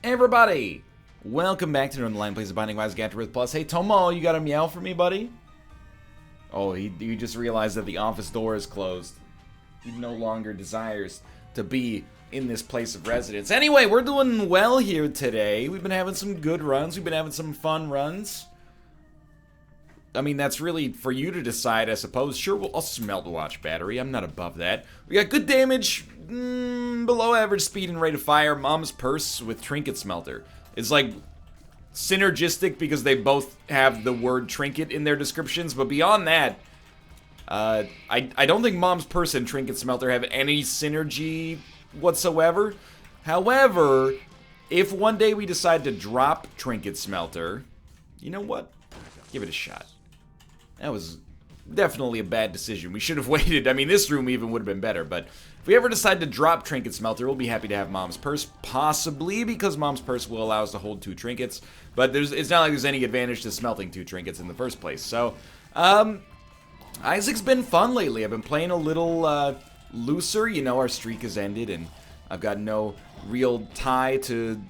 Hey everybody! Welcome back to Northernlion Plays the Binding Wise AFTERBIRTH Plus. Hey Tomo, you got a meow for me, buddy? Oh, he just realized that the office door is closed. He no longer desires to be in this place of residence. Anyway, we're doing well here today. We've been having some good runs. We've been having some fun runs. I mean, that's really for you to decide, I suppose. Sure, I'll smelt watch battery. I'm not above that. We got good damage, below average speed and rate of fire. Mom's purse with trinket smelter. It's like synergistic because they both have the word trinket in their descriptions. But beyond that, I don't think Mom's purse and trinket smelter have any synergy whatsoever. However, if one day we decide to drop trinket smelter, you know what? Give it a shot. That was definitely a bad decision. We should have waited. I mean, this room even would have been better, but if we ever decide to drop trinket smelter, we'll be happy to have Mom's purse, possibly because Mom's purse will allow us to hold 2 trinkets, but it's not like there's any advantage to smelting 2 trinkets in the first place. So, Isaac's been fun lately. I've been playing a little looser. You know, our streak has ended, and I've got no real tie to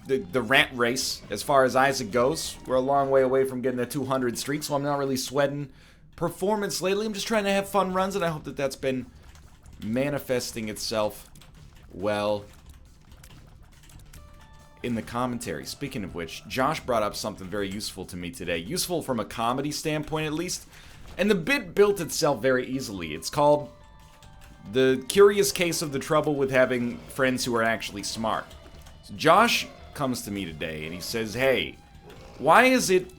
the rant race as far as Isaac goes. We're a long way away from getting a 200 streak, so I'm not really sweating performance lately. I'm just trying to have fun runs, and I hope that that's been manifesting itself well in the commentary. Speaking of which, Josh brought up something very useful to me today. Useful from a comedy standpoint, at least. And the bit built itself very easily. It's called The Curious Case of the Trouble with Having Friends Who Are Actually Smart. So Josh comes to me today and he says, hey, why is it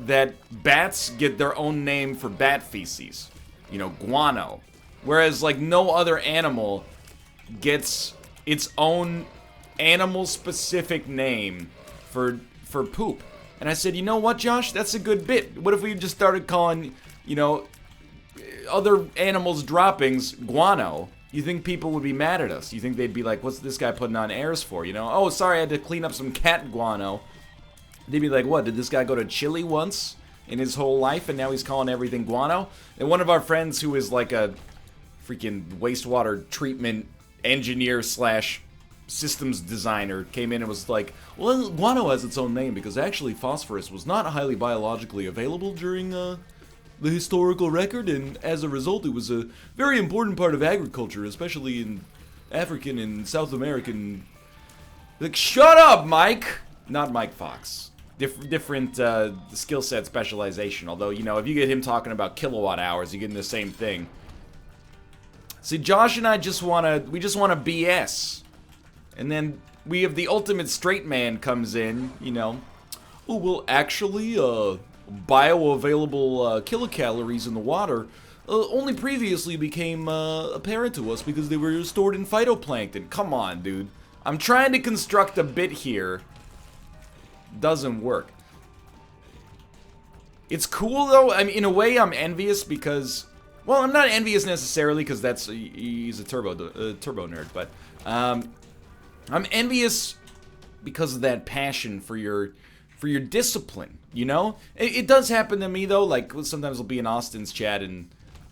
that bats get their own name for bat feces? You know, guano. Whereas, like, no other animal gets its own animal-specific name for poop. And I said, you know what, Josh? That's a good bit. What if we just started calling, you know, other animals' droppings guano? You think people would be mad at us? You think they'd be like, what's this guy putting on airs for, you know? Oh, sorry, I had to clean up some cat guano. They'd be like, what, did this guy go to Chile once in his whole life and now he's calling everything guano? And one of our friends who is like a freaking wastewater treatment engineer slash systems designer came in and was like, well, guano has its own name because actually phosphorus was not highly biologically available during the historical record, and as a result it was a very important part of agriculture, especially in African and South American. Like, shut up, Mike! Not Mike Fox. Different skill set specialization, although, you know, if you get him talking about kilowatt hours, you get the same thing. See, Josh and I just wanna BS. And then we have the ultimate straight man comes in, you know. Oh, well, actually, bioavailable kilocalories in the water only previously became apparent to us because they were stored in phytoplankton. Come on, dude. I'm trying to construct a bit here. Doesn't work. It's cool, though. I mean, in a way, I'm envious because... Well, I'm not envious necessarily because he's a turbo nerd, but I'm envious because of that passion for your discipline, you know? It does happen to me, though. Like, sometimes I'll be in Austin's chat and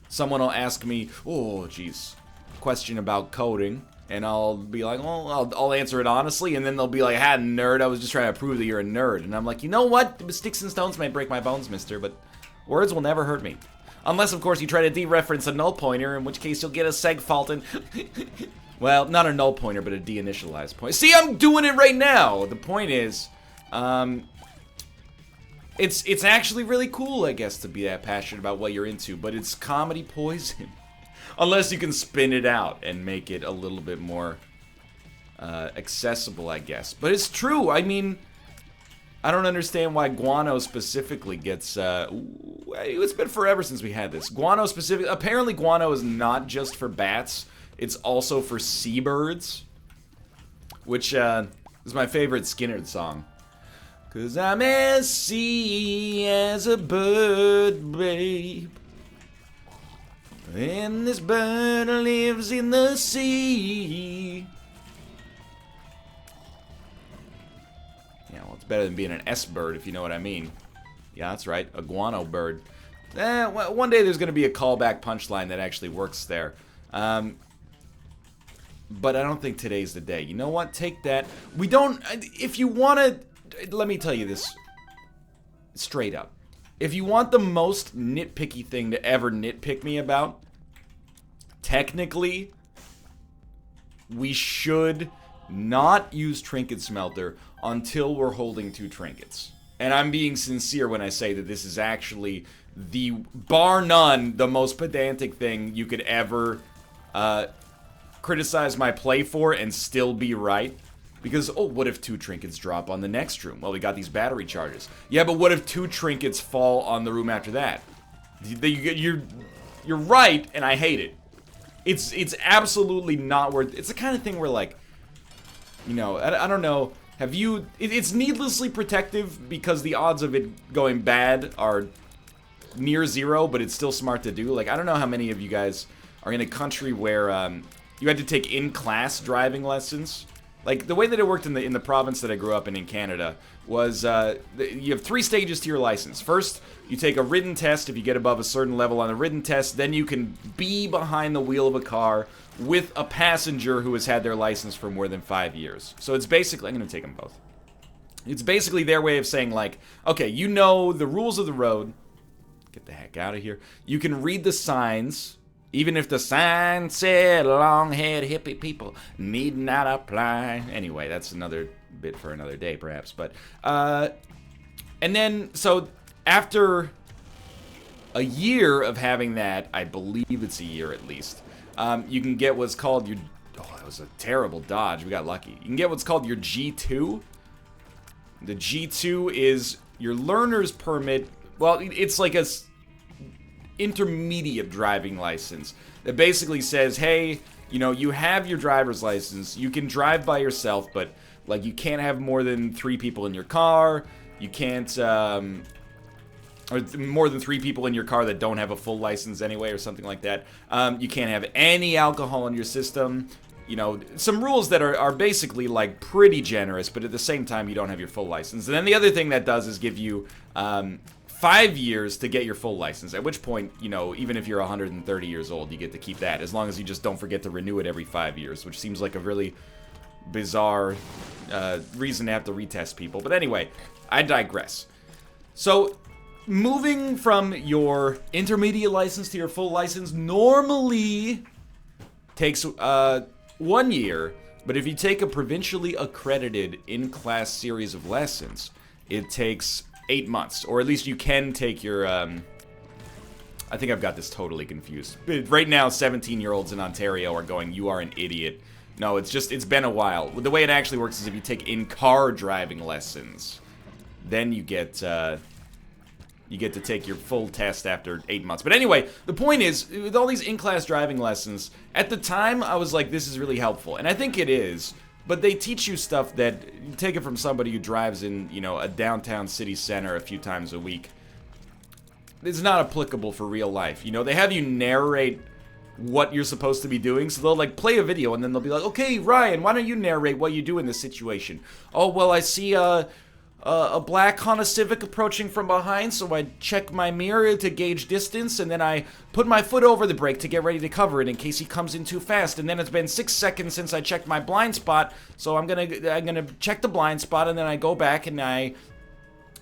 someone will ask me, oh, geez, question about coding. And I'll be like, well, I'll answer it honestly. And then they'll be like, ah, nerd, I was just trying to prove that you're a nerd. And I'm like, you know what? Sticks and stones might break my bones, mister, but words will never hurt me. Unless, of course, you try to dereference a null pointer, in which case you'll get a seg fault and... Well, not a null pointer, but a deinitialized point. See, I'm doing it right now! The point is, it's actually really cool, I guess, to be that passionate about what you're into, but it's comedy poison. Unless you can spin it out and make it a little bit more accessible, I guess. But it's true, I mean... I don't understand why guano specifically gets, it's been forever since we had this. Guano specific, apparently guano is not just for bats, it's also for seabirds. Which, is my favorite Skynyrd song. 'Cause I'm as sea as a bird, babe. And this bird lives in the sea. It's better than being an S-bird, if you know what I mean. Yeah, that's right, a guano bird. One day there's going to be a callback punchline that actually works there. but I don't think today's the day. You know what? Take that. We don't... If you want to... Let me tell you this straight up. If you want the most nitpicky thing to ever nitpick me about, technically, we should not use Trinket Smelter until we're holding 2 trinkets. And I'm being sincere when I say that this is actually the, bar none, the most pedantic thing you could ever criticize my play for and still be right. Because, oh, what if 2 trinkets drop on the next room? Well, we got these battery charges. Yeah, but what if 2 trinkets fall on the room after that? You're right, and I hate it. It's absolutely not worth... It's the kind of thing where, like, you know, I don't know. Have you... It's needlessly protective because the odds of it going bad are near 0, but it's still smart to do. Like, I don't know how many of you guys are in a country where you had to take in-class driving lessons. Like, the way that it worked in the province that I grew up in Canada was you have 3 stages to your license. First, you take a written test. If you get above a certain level on the written test, then you can be behind the wheel of a car with a passenger who has had their license for more than 5 years. So it's basically... I'm going to take them both. It's basically their way of saying, like, okay, you know the rules of the road. Get the heck out of here. You can read the signs... Even if the sign said long-haired hippie people need not apply. Anyway, that's another bit for another day, perhaps. But, and then, so, after a year of having that, I believe it's a year at least, you can get what's called your, oh, that was a terrible dodge, we got lucky. You can get what's called your G2. The G2 is your learner's permit. Well, it's like a intermediate driving license that basically says, hey, you know, you have your driver's license, you can drive by yourself, but like you can't have more than 3 people in your car, you can't or more than 3 people in your car that don't have a full license anyway, or something like that. You can't have any alcohol in your system. You know, some rules that are basically like pretty generous, but at the same time you don't have your full license. And then the other thing that does is give you 5 years to get your full license, at which point, you know, even if you're 130 years old, you get to keep that, as long as you just don't forget to renew it every 5 years, which seems like a really bizarre reason to have to retest people. But anyway, I digress. So, moving from your intermediate license to your full license normally takes 1 year, but if you take a provincially accredited in-class series of lessons, it takes 8 months, or at least you can take your, I think I've got this totally confused. Right now, 17-year-olds in Ontario are going, you are an idiot. No, it's been a while. The way it actually works is if you take in-car driving lessons, then you get to take your full test after 8 months. But anyway, the point is, with all these in-class driving lessons, at the time, I was like, this is really helpful. And I think it is. But they teach you stuff that, you take it from somebody who drives in, you know, a downtown city center a few times a week. It's not applicable for real life. You know, they have you narrate what you're supposed to be doing. So they'll, like, play a video and then they'll be like, okay, Ryan, why don't you narrate what you do in this situation? Oh, well, I see a black Honda Civic approaching from behind, so I check my mirror to gauge distance, and then I put my foot over the brake to get ready to cover it in case he comes in too fast. And then it's been 6 seconds since I checked my blind spot, so I'm gonna check the blind spot, and then I go back and I,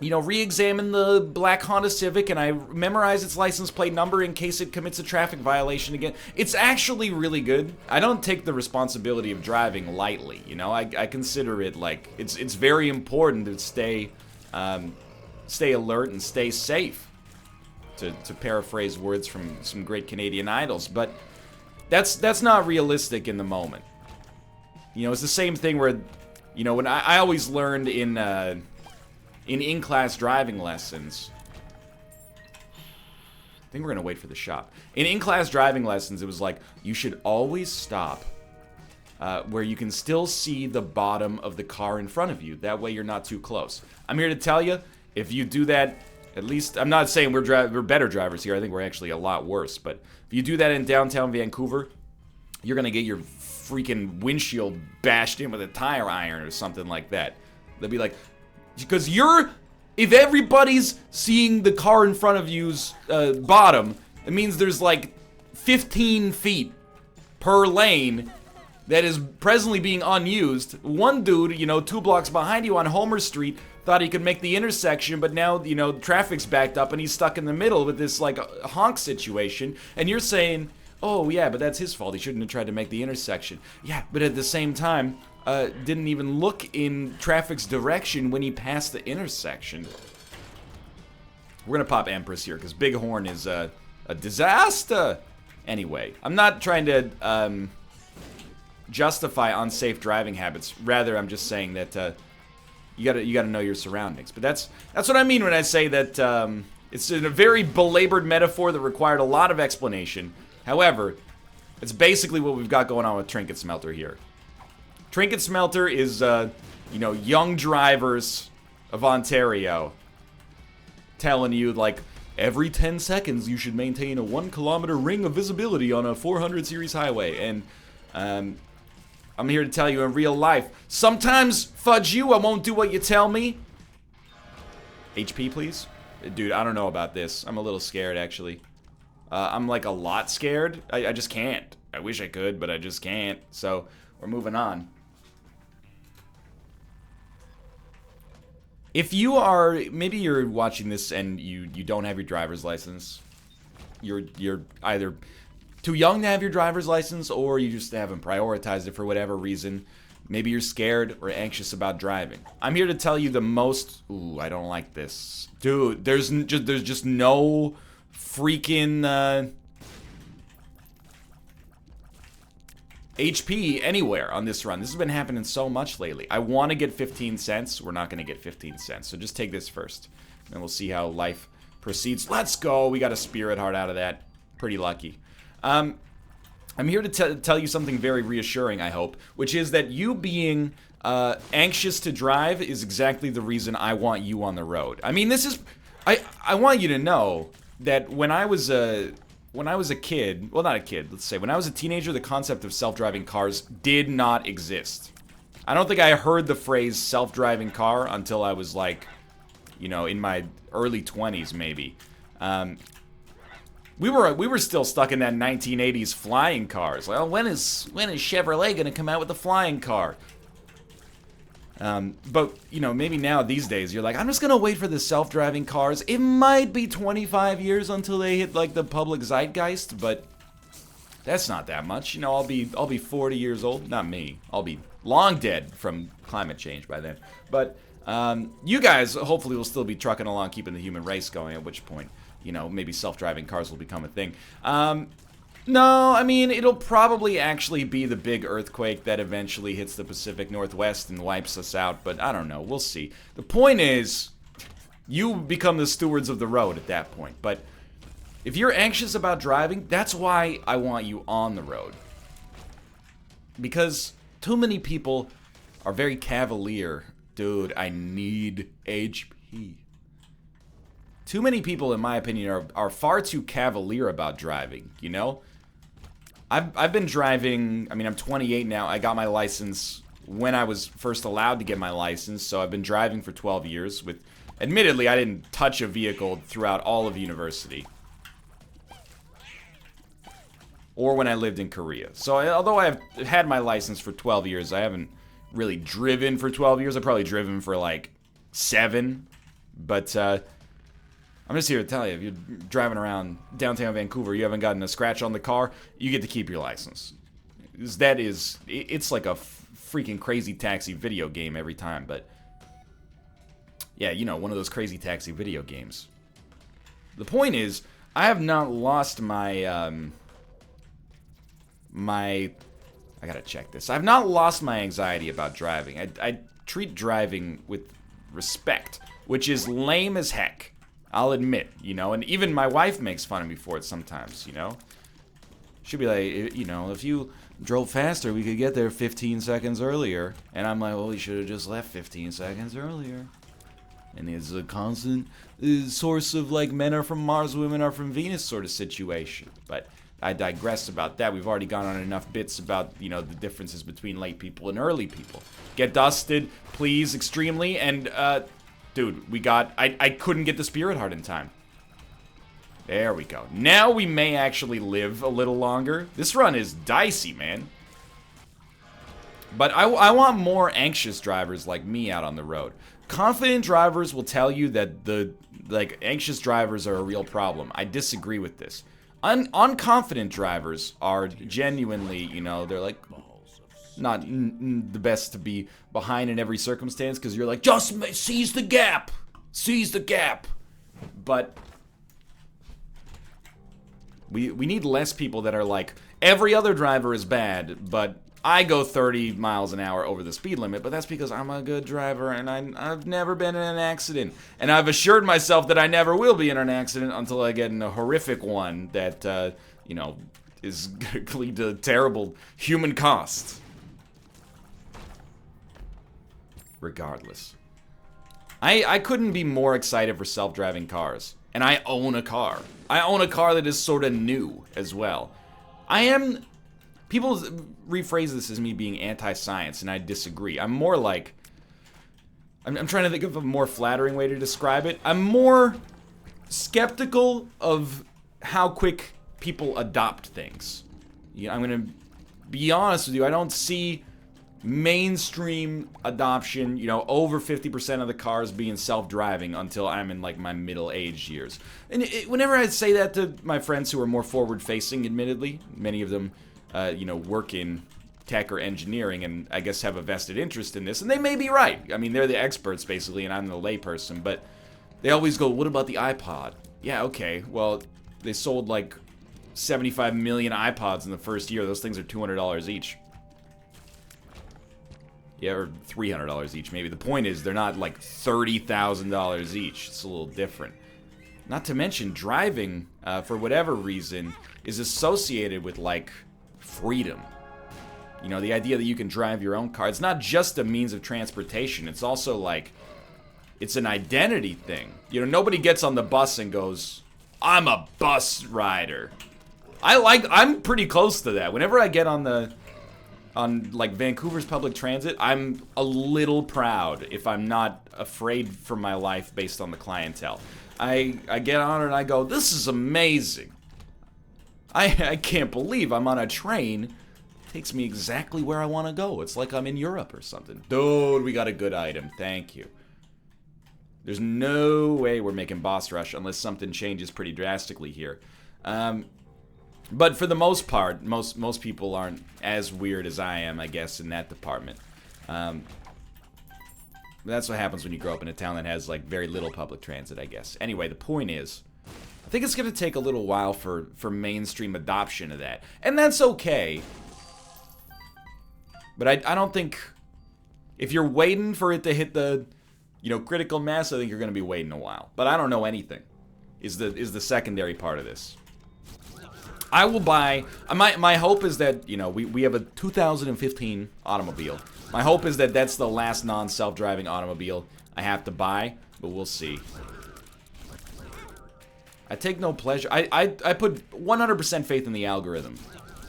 you know, re-examine the black Honda Civic, and I memorize its license plate number in case it commits a traffic violation again. It's actually really good. I don't take the responsibility of driving lightly, you know? I consider it like, it's very important to stay alert and stay safe, to paraphrase words from some great Canadian idols, but that's not realistic in the moment. You know, it's the same thing where, you know, when I always learned in-class driving lessons, I think we're gonna wait for the shop. In in-class driving lessons, it was like, you should always stop where you can still see the bottom of the car in front of you. That way you're not too close. I'm here to tell you, if you do that, at least, I'm not saying we're better drivers here, I think we're actually a lot worse, but if you do that in downtown Vancouver, you're gonna get your freaking windshield bashed in with a tire iron or something like that. They'll be like, because if everybody's seeing the car in front of you's bottom, it means there's like 15 feet per lane, that is presently being unused. One dude, you know, 2 blocks behind you on Homer Street thought he could make the intersection, but now, you know, traffic's backed up and he's stuck in the middle with this, like, honk situation. And you're saying, oh, yeah, but that's his fault. He shouldn't have tried to make the intersection. Yeah, but at the same time, didn't even look in traffic's direction when he passed the intersection. We're gonna pop Empress here, because Bighorn is a disaster. Anyway, I'm not trying to justify unsafe driving habits. Rather, I'm just saying that you gotta know your surroundings. But that's what I mean when I say that it's a very belabored metaphor that required a lot of explanation. However, it's basically what we've got going on with Trinket Smelter here. Trinket Smelter is, you know, young drivers of Ontario telling you, like, every 10 seconds you should maintain a 1 kilometer ring of visibility on a 400 series highway. And I'm here to tell you in real life, sometimes, fudge you, I won't do what you tell me. HP, please? Dude, I don't know about this. I'm a little scared, actually. I'm, like, a lot scared. I just can't. I wish I could, but I just can't. So, we're moving on. If you are, maybe you're watching this and you don't have your driver's license. You're either too young to have your driver's license, or you just haven't prioritized it for whatever reason. Maybe you're scared or anxious about driving. I'm here to tell you the most... Ooh, I don't like this. Dude, there's just no freaking HP anywhere on this run. This has been happening so much lately. I want to get 15 cents. We're not going to get 15 cents. So just take this first. And we'll see how life proceeds. Let's go. We got a spirit heart out of that. Pretty lucky. I'm here to tell you something very reassuring, I hope, which is that you being anxious to drive is exactly the reason I want you on the road. I mean, this is... I want you to know that when I was a kid, well, not a kid, let's say, when I was a teenager, the concept of self-driving cars did not exist. I don't think I heard the phrase self-driving car until I was, like, you know, in my early 20s, maybe. We were still stuck in that 1980s flying cars. Well, when is Chevrolet gonna come out with a flying car? But, you know, maybe now these days you're like, I'm just gonna wait for the self-driving cars. It might be 25 years until they hit, like, the public zeitgeist, but that's not that much. You know, I'll be 40 years old. Not me. I'll be long dead from climate change by then. But you guys hopefully will still be trucking along, keeping the human race going, at which point, you know, maybe self-driving cars will become a thing. No, I mean, it'll probably actually be the big earthquake that eventually hits the Pacific Northwest and wipes us out, but I don't know, we'll see. The point is, you become the stewards of the road at that point, but if you're anxious about driving, that's why I want you on the road. Because too many people are very cavalier. Dude, I need HP. Too many people, in my opinion, are far too cavalier about driving, you know? I've been driving, I mean, I'm 28 now. I got my license when I was first allowed to get my license, so I've been driving for 12 years with, admittedly, I didn't touch a vehicle throughout all of university. Or when I lived in Korea. So although I've had my license for 12 years, I haven't really driven for 12 years. I've probably driven for like 7, but I'm just here to tell you, if you're driving around downtown Vancouver, you haven't gotten a scratch on the car, you get to keep your license. It's like a freaking Crazy Taxi video game every time, but yeah, you know, one of those Crazy Taxi video games. The point is, I have not lost my, I gotta check this. I've not lost my anxiety about driving. I treat driving with respect, which is lame as heck. I'll admit, you know, and even my wife makes fun of me for it sometimes, you know? She'll be like, you know, if you drove faster, we could get there 15 seconds earlier. And I'm like, well, we should have just left 15 seconds earlier. And it's a constant source of, like, men are from Mars, women are from Venus sort of situation. But I digress about that. We've already gone on enough bits about, you know, the differences between late people and early people. Get dusted, please, extremely, and, dude, I couldn't get the Spirit Heart in time. There we go. Now we may actually live a little longer. This run is dicey, man. But I want more anxious drivers like me out on the road. Confident drivers will tell you that anxious drivers are a real problem. I disagree with this. Unconfident drivers are genuinely, they're like not the best to be behind in every circumstance because you're like, just seize the gap. Seize the gap. But we need less people that are like, every other driver is bad, but I go 30 miles an hour over the speed limit, but that's because I'm a good driver and I've never been in an accident. And I've assured myself that I never will be in an accident until I get in a horrific one that, is going to lead to terrible human cost. Regardless. I couldn't be more excited for self-driving cars. And I own a car. I own a car that is sort of new as well. People rephrase this as me being anti-science, and I disagree. I'm more like... I'm trying to think of a more flattering way to describe it. I'm more skeptical of how quick people adopt things. I'm going to be honest with you. I don't see mainstream adoption, over 50% of the cars being self-driving until I'm in, my middle-aged years. And whenever I say that to my friends who are more forward-facing, admittedly, many of them... work in tech or engineering and I guess have a vested interest in this. And they may be right. I mean, they're the experts, basically, and I'm the layperson. But they always go, what about the iPod? Yeah, okay. Well, they sold, 75 million iPods in the first year. Those things are $200 each. Yeah, or $300 each, maybe. The point is, they're not, $30,000 each. It's a little different. Not to mention, driving, for whatever reason, is associated with, freedom. The idea that you can drive your own car. It's not just a means of transportation. It's also it's an identity thing. Nobody gets on the bus and goes, I'm a bus rider. I'm pretty close to that. Whenever I get on Vancouver's public transit, I'm a little proud if I'm not afraid for my life based on the clientele. I get on it and I go, this is amazing. I can't believe I'm on a train. It takes me exactly where I want to go. It's like I'm in Europe or something. Dude, we got a good item. Thank you. There's no way we're making boss rush unless something changes pretty drastically here. But for the most part, most people aren't as weird as I am, I guess, in that department. That's what happens when you grow up in a town that has, very little public transit, I guess. Anyway, the point is, I think it's going to take a little while for mainstream adoption of that. And that's okay. But I don't think... If you're waiting for it to hit the, critical mass, I think you're going to be waiting a while. But I don't know anything, is the secondary part of this. I will buy... My hope is that, we have a 2015 automobile. My hope is that that's the last non-self-driving automobile I have to buy, but we'll see. I take no pleasure. I put 100% faith in the algorithm,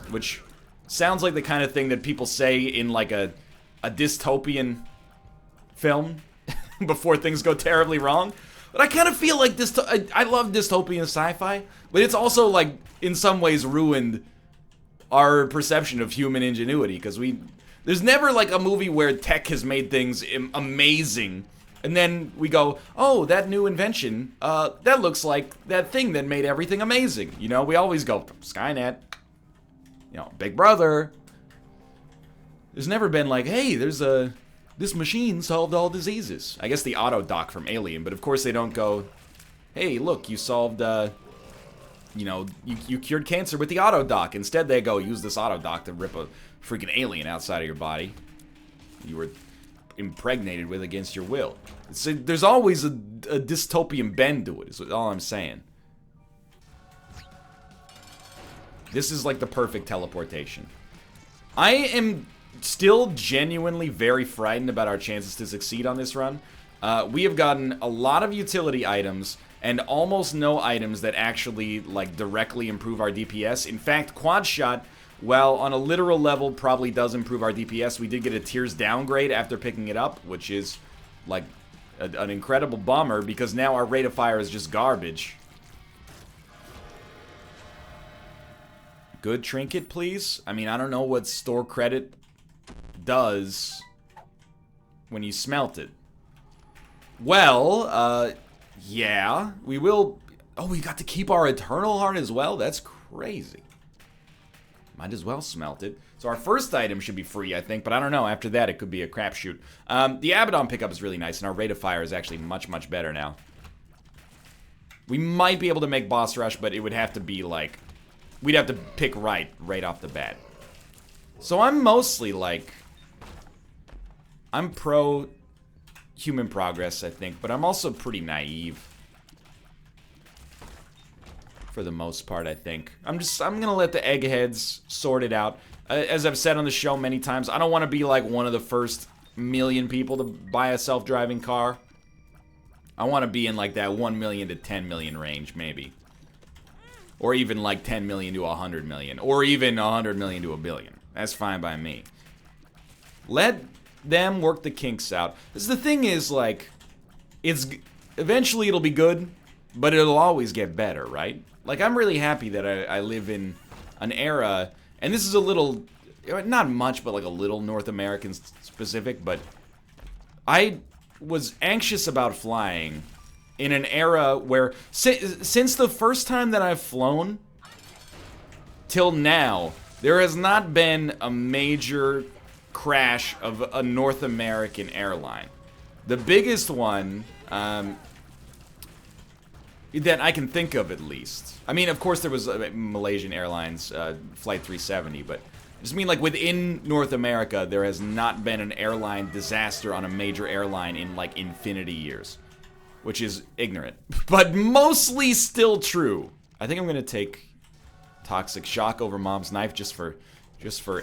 which sounds like the kind of thing that people say in a dystopian film before things go terribly wrong. But I kind of feel like this. I love dystopian sci-fi, but it's also in some ways ruined our perception of human ingenuity because there's never a movie where tech has made things amazing. And then we go, oh, that new invention, that looks like that thing that made everything amazing. We always go, Skynet, Big Brother. There's never been hey, this machine solved all diseases. I guess the auto doc from Alien, but of course they don't go, hey, look, you solved, you cured cancer with the auto doc. Instead they go, use this auto doc to rip a freaking alien outside of your body. You were impregnated with against your will. There's always a dystopian bend to it, is all I'm saying. This is the perfect teleportation. I am still genuinely very frightened about our chances to succeed on this run. We have gotten a lot of utility items and almost no items that actually directly improve our DPS. In fact, Quad Shot, well, on a literal level, probably does improve our DPS. We did get a tiers downgrade after picking it up, which is, an incredible bummer, because now our rate of fire is just garbage. Good trinket, please? I mean, I don't know what store credit does when you smelt it. Well, yeah, we will... Oh, we got to keep our Eternal Heart as well? That's crazy. Might as well smelt it. So our first item should be free, I think, but I don't know. After that, it could be a crapshoot. The Abaddon pickup is really nice, and our rate of fire is actually much, much better now. We might be able to make boss rush, but it would have to be, like... We'd have to pick right off the bat. So I'm mostly, like... I'm pro human progress, I think, but I'm also pretty naive. For the most part, I think. I'm gonna let the eggheads sort it out. As I've said on the show many times, I don't want to be like one of the first million people to buy a self-driving car. I want to be in like that 1 million to 10 million range, maybe. Or even like 10 million to 100 million. Or even 100 million to a billion. That's fine by me. Let them work the kinks out. Because the thing is, like, eventually it'll be good, but it'll always get better, right? Like, I'm really happy that I live in an era, and this is a little, not much, but like a little North American specific, but I was anxious about flying in an era where, since the first time that I've flown till now, there has not been a major crash of a North American airline. The biggest one, that I can think of, at least. I mean, of course, there was Malaysian Airlines Flight 370, but I just mean, like, within North America, there has not been an airline disaster on a major airline in, like, infinity years. Which is ignorant, but mostly still true. I think I'm gonna take Toxic Shock over Mom's Knife just for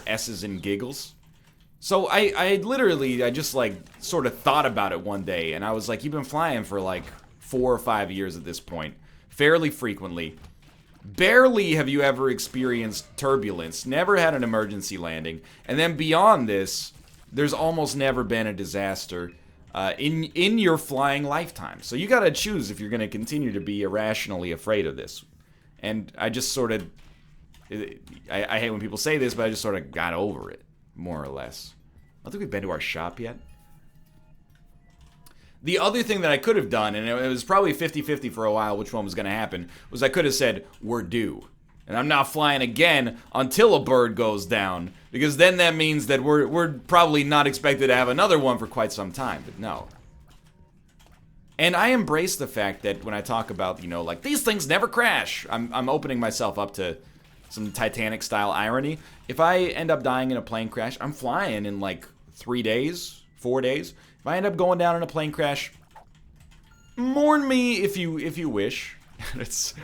S's and giggles. So I just, like, sort of thought about it one day, and I was like, you've been flying for, like, 4 or 5 years at this point, fairly frequently. Barely have you ever experienced turbulence, never had an emergency landing, and then beyond this, there's almost never been a disaster in your flying lifetime. So you gotta choose if you're gonna continue to be irrationally afraid of this. And I just sort of, I hate when people say this, but I just sort of got over it, more or less. I don't think we've been to our shop yet. The other thing that I could have done, and it was probably 50-50 for a while which one was going to happen, was I could have said, we're due. And I'm not flying again until a bird goes down, because then that means that we're probably not expected to have another one for quite some time, but no. And I embrace the fact that when I talk about, you know, like, these things never crash, I'm opening myself up to some Titanic-style irony. If I end up dying in a plane crash, I'm flying in, like, 3 days, 4 days. If I end up going down in a plane crash, mourn me if you wish. It's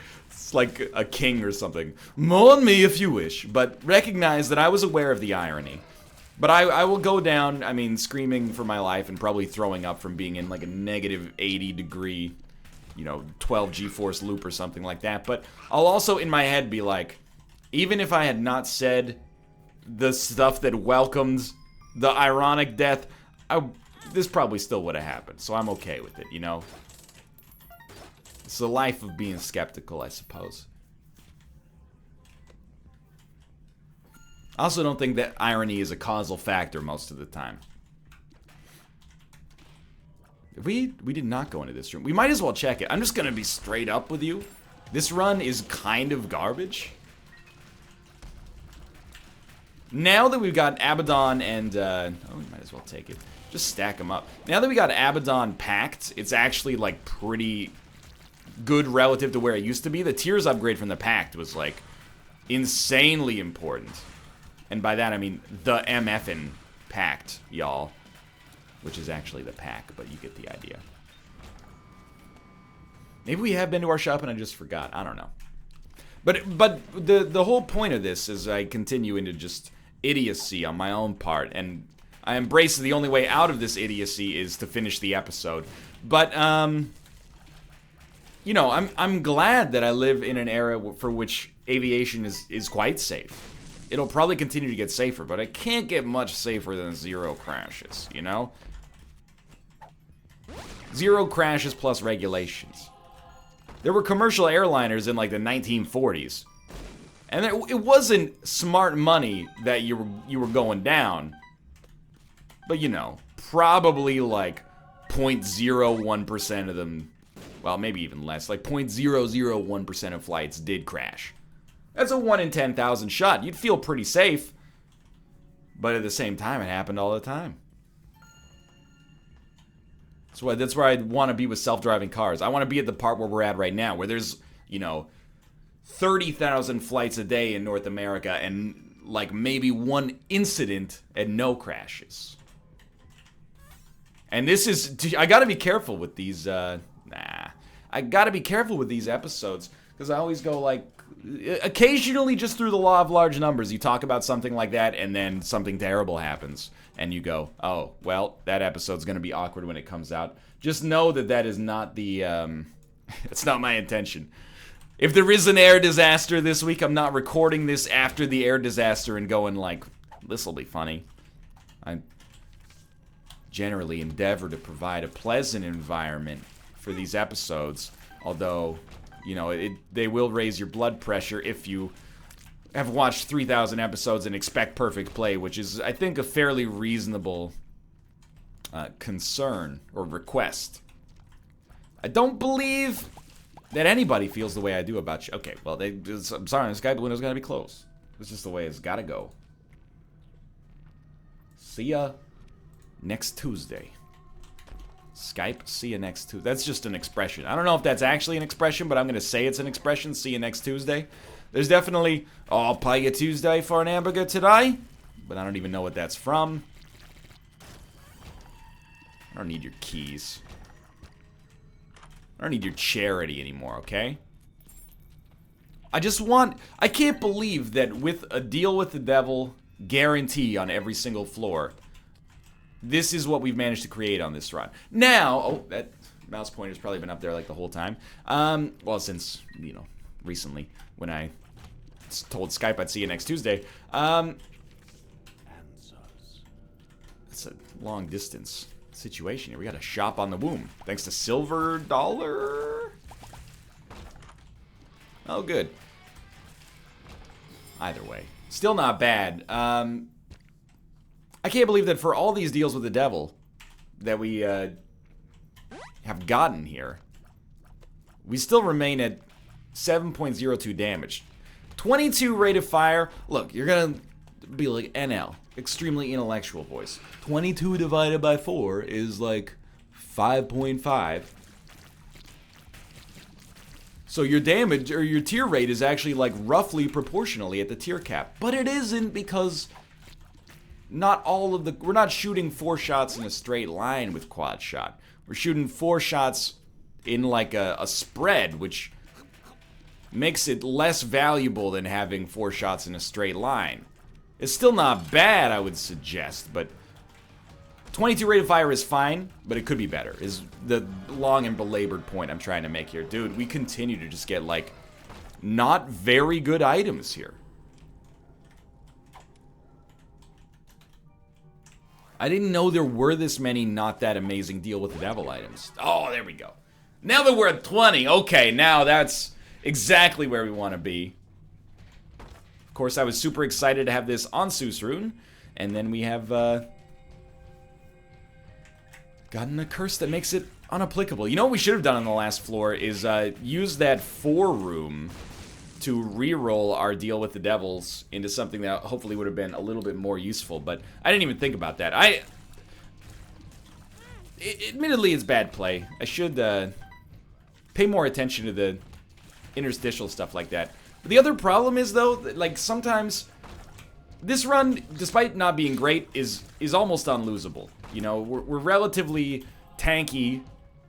like a king or something. Mourn me if you wish, but recognize that I was aware of the irony. But I will go down, I mean, screaming for my life and probably throwing up from being in like a negative 80 degree, you know, 12 G-force loop or something like that. But I'll also in my head be like, even if I had not said the stuff that welcomed the ironic death, this probably still would have happened, so I'm okay with it, you know? It's the life of being skeptical, I suppose. I also don't think that irony is a causal factor most of the time. We did not go into this room. We might as well check it. I'm just gonna be straight up with you. This run is kind of garbage. Now that we've got Abaddon and, oh, we might as well take it. Just stack them up. Now that we got Abaddon packed, it's actually, like, pretty good relative to where it used to be. The Tears upgrade from the packed was, like, insanely important. And by that, I mean the MF'in packed, y'all. Which is actually the pack, but you get the idea. Maybe we have been to our shop and I just forgot. I don't know. But the whole point of this is I continue into just idiocy on my own part, and I embrace the only way out of this idiocy is to finish the episode. But, you know, I'm glad that I live in an era for which aviation is quite safe. It'll probably continue to get safer, but it can't get much safer than 0 crashes, you know? 0 crashes plus regulations. There were commercial airliners in, like, the 1940s. And it wasn't smart money that you were going down. But, you know, probably like 0.01% of them, well, maybe even less, like 0.001% of flights did crash. That's a 1 in 10,000 shot. You'd feel pretty safe. But at the same time, it happened all the time. That's where I want to be with self-driving cars. I want to be at the part where we're at right now, where there's, you know, 30,000 flights a day in North America and like maybe one incident and no crashes. And this is, I gotta be careful with these, I gotta be careful with these episodes, because I always go like, occasionally just through the law of large numbers, you talk about something like that and then something terrible happens. And you go, oh, well, that episode's gonna be awkward when it comes out. Just know that that is not the, it's not my intention. If there is an air disaster this week, I'm not recording this after the air disaster and going like, this'll be funny. I generally endeavor to provide a pleasant environment for these episodes, although, you know, they will raise your blood pressure if you have watched 3,000 episodes and expect perfect play, which is, I think, a fairly reasonable concern or request. I don't believe that anybody feels the way I do about you. Okay, well, I'm sorry, the Skype window's gotta be closed. It's just the way it's gotta go. See ya next Tuesday. Skype, see you next Tuesday. That's just an expression. I don't know if that's actually an expression, but I'm gonna say it's an expression. See you next Tuesday. There's definitely, oh, I'll pay you Tuesday for an hamburger today, but I don't even know what that's from. I don't need your keys. I don't need your charity anymore, okay? I can't believe that with a deal with the devil guarantee on every single floor, this is what we've managed to create on this run. Now, oh, that mouse pointer's probably been up there like the whole time. Well, since, you know, recently, when I told Skype I'd see you next Tuesday. That's a long distance situation here. We got a shop on the womb. Thanks to Silver Dollar. Oh, good. Either way. Still not bad. I can't believe that for all these deals with the devil that we have gotten here, we still remain at 7.02 damage. 22 rate of fire. Look, you're gonna be like NL, extremely intellectual voice. 22 divided by 4 is like 5.5. So your damage, or your tier rate, is actually like roughly proportionally at the tier cap. But it isn't, because not all of the, we're not shooting 4 shots in a straight line with quad shot. We're shooting 4 shots in like a spread, which makes it less valuable than having 4 shots in a straight line. It's still not bad, I would suggest, but 22 rate of fire is fine, but it could be better, is the long and belabored point I'm trying to make here. Dude, we continue to just get, like, not very good items here. I didn't know there were this many not that amazing deal with the devil items. Oh, there we go. Now that we're at 20, okay, now that's exactly where we want to be. Of course, I was super excited to have this on Seuss Rune, and then we have gotten a curse that makes it unapplicable. You know what we should have done on the last floor is use that 4 room to re-roll our deal with the devils into something that hopefully would have been a little bit more useful, but I didn't even think about that. Admittedly, it's bad play. I should pay more attention to the interstitial stuff like that. But the other problem is, though, that, like, sometimes this run, despite not being great, is almost unlosable. You know, we're relatively tanky.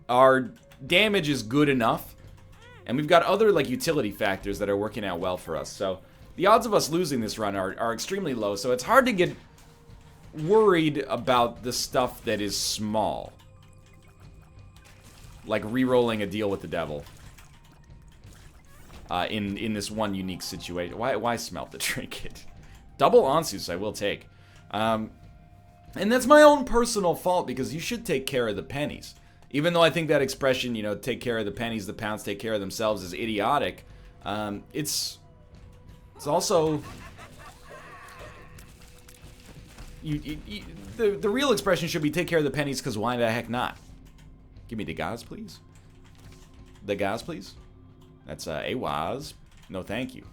Our damage is good enough. And we've got other, like, utility factors that are working out well for us. So the odds of us losing this run are extremely low. So it's hard to get worried about the stuff that is small. Like re-rolling a deal with the devil. In this one unique situation. Why smelt the trinket? Double Ansus I will take. And that's my own personal fault, because you should take care of the pennies. Even though I think that expression, you know, take care of the pennies, the pounds take care of themselves, is idiotic. It's also, The real expression should be take care of the pennies, because why the heck not? Give me the gas, please. The gas, please. That's a was. No, thank you.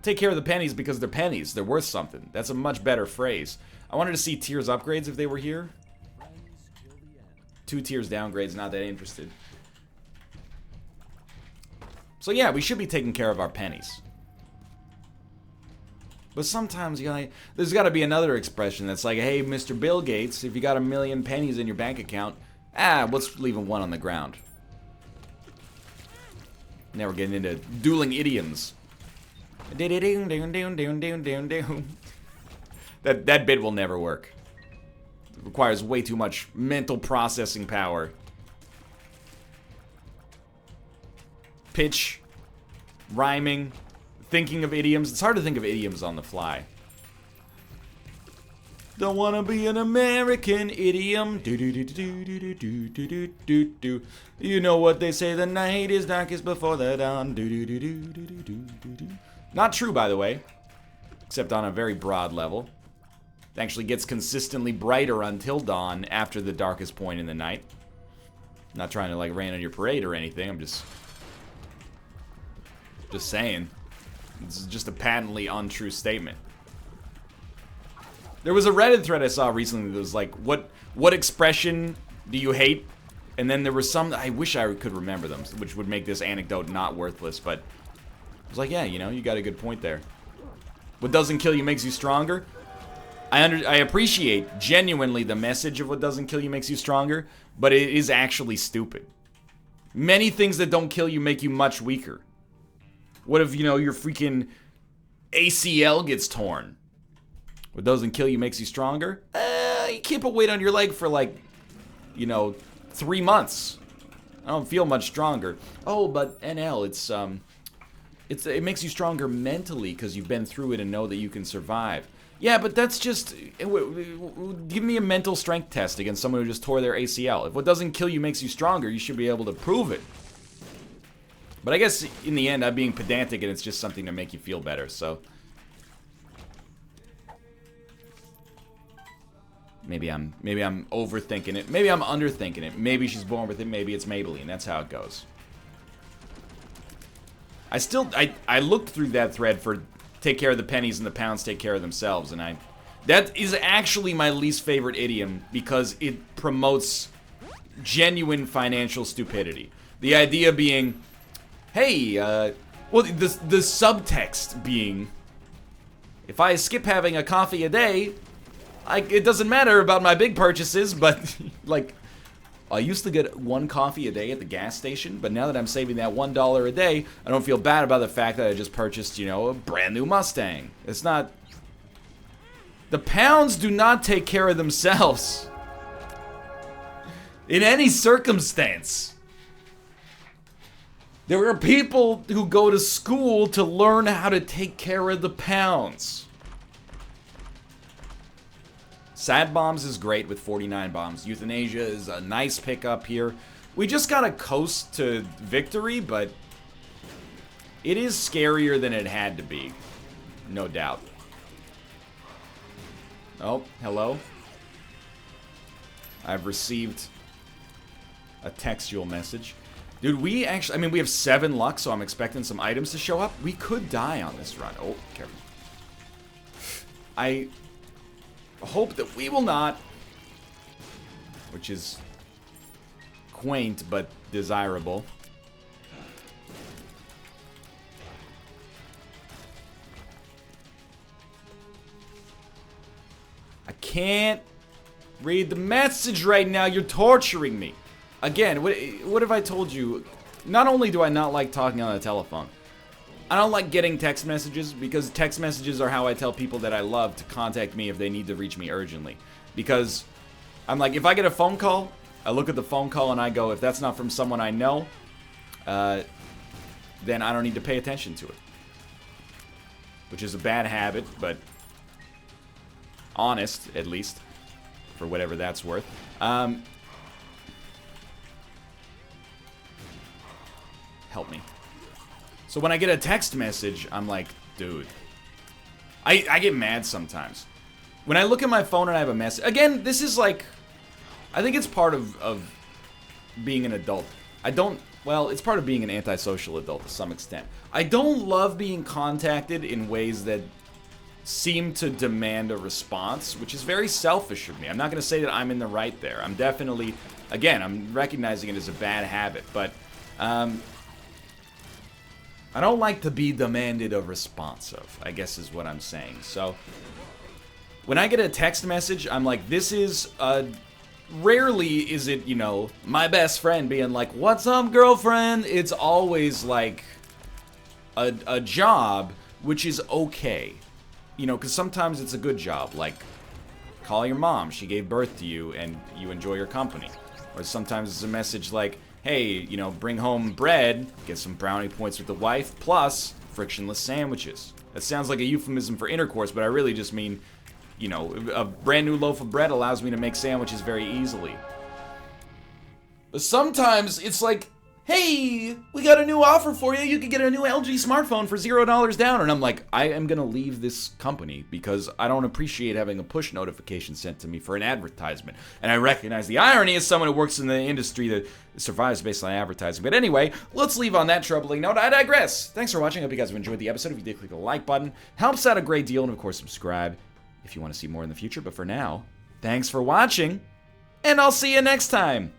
Take care of the pennies because they're pennies. They're worth something. That's a much better phrase. I wanted to see tiers upgrades if they were here. 2 tiers downgrades, not that interested. So yeah, we should be taking care of our pennies. But sometimes there's got to be another expression that's like, hey, Mr. Bill Gates, if you got 1 million pennies in your bank account, let's leave 1 on the ground. Now we're getting into dueling idioms. That bit will never work. It requires way too much mental processing power. Pitch, rhyming, thinking of idioms. It's hard to think of idioms on the fly. Don't wanna be an American idiom. Do do do do do do do do do do. You know what they say, the night is darkest before the dawn. Do do do do do do do do. Not true, by the way, except on a very broad level. It actually gets consistently brighter until dawn after the darkest point in the night. Not trying to like rain on your parade or anything. I'm just saying. This is just a patently untrue statement. There was a Reddit thread I saw recently that was like, what expression do you hate? And then there was some, I wish I could remember them, which would make this anecdote not worthless, but I was like, yeah, you know, you got a good point there. What doesn't kill you makes you stronger. I appreciate genuinely the message of what doesn't kill you makes you stronger, but it is actually stupid. Many things that don't kill you make you much weaker. What if, you know, your freaking ACL gets torn? What doesn't kill you makes you stronger? You can't put weight on your leg for like, you know, 3 months. I don't feel much stronger. Oh, but NL, it makes you stronger mentally because you've been through it and know that you can survive. Yeah, but that's just, give me a mental strength test against someone who just tore their ACL. If what doesn't kill you makes you stronger, you should be able to prove it. But I guess in the end, I'm being pedantic and it's just something to make you feel better, so. Maybe I'm overthinking it. Maybe I'm underthinking it. Maybe she's born with it. Maybe it's Maybelline. That's how it goes. I looked through that thread for take care of the pennies and the pounds take care of themselves, and that is actually my least favorite idiom because it promotes genuine financial stupidity. The idea being, hey, well, the subtext being, if I skip having a coffee a day, it doesn't matter about my big purchases, but like, I used to get 1 coffee a day at the gas station, but now that I'm saving that $1 a day, I don't feel bad about the fact that I just purchased, you know, a brand new Mustang. It's not. The pounds do not take care of themselves. In any circumstance. There are people who go to school to learn how to take care of the pounds. Sad Bombs is great with 49 bombs. Euthanasia is a nice pickup here. We just gotta coast to victory, but it is scarier than it had to be. No doubt. Oh, hello. I've received a textual message. Dude, we actually, I mean, we have 7 luck, so I'm expecting some items to show up. We could die on this run. Oh, careful. I hope that we will not, which is quaint but desirable. I can't read the message right now. You're torturing me. Again, what have I told you? Not only do I not like talking on the telephone, I don't like getting text messages because text messages are how I tell people that I love to contact me if they need to reach me urgently. Because I'm like, if I get a phone call, I look at the phone call and I go, if that's not from someone I know, then I don't need to pay attention to it. Which is a bad habit, but honest, at least, for whatever that's worth. Help me. So when I get a text message, I'm like, dude. I get mad sometimes. when I look at my phone and I have a message, again, this is like, I think it's part of being an adult. Well, it's part of being an antisocial adult to some extent. I don't love being contacted in ways that seem to demand a response, which is very selfish of me. I'm not going to say that I'm in the right there. I'm definitely, again, I'm recognizing it as a bad habit, but I don't like to be demanded a response of, I guess is what I'm saying. So when I get a text message, I'm like, this is rarely is it, you know, my best friend being like, what's up, girlfriend? It's always like a job, which is okay. You know, because sometimes it's a good job, like call your mom, she gave birth to you, and you enjoy your company. Or sometimes it's a message like, hey, you know, bring home bread, get some brownie points with the wife, plus frictionless sandwiches. That sounds like a euphemism for intercourse, but I really just mean, you know, a brand new loaf of bread allows me to make sandwiches very easily. But sometimes it's like, hey, we got a new offer for you. You can get a new LG smartphone for $0 down. And I'm like, I am going to leave this company because I don't appreciate having a push notification sent to me for an advertisement. And I recognize the irony as someone who works in the industry that survives based on advertising. But anyway, let's leave on that troubling note. I digress. Thanks for watching. I hope you guys have enjoyed the episode. If you did, click the like button. Helps out a great deal. And of course, subscribe if you want to see more in the future. But for now, thanks for watching, and I'll see you next time.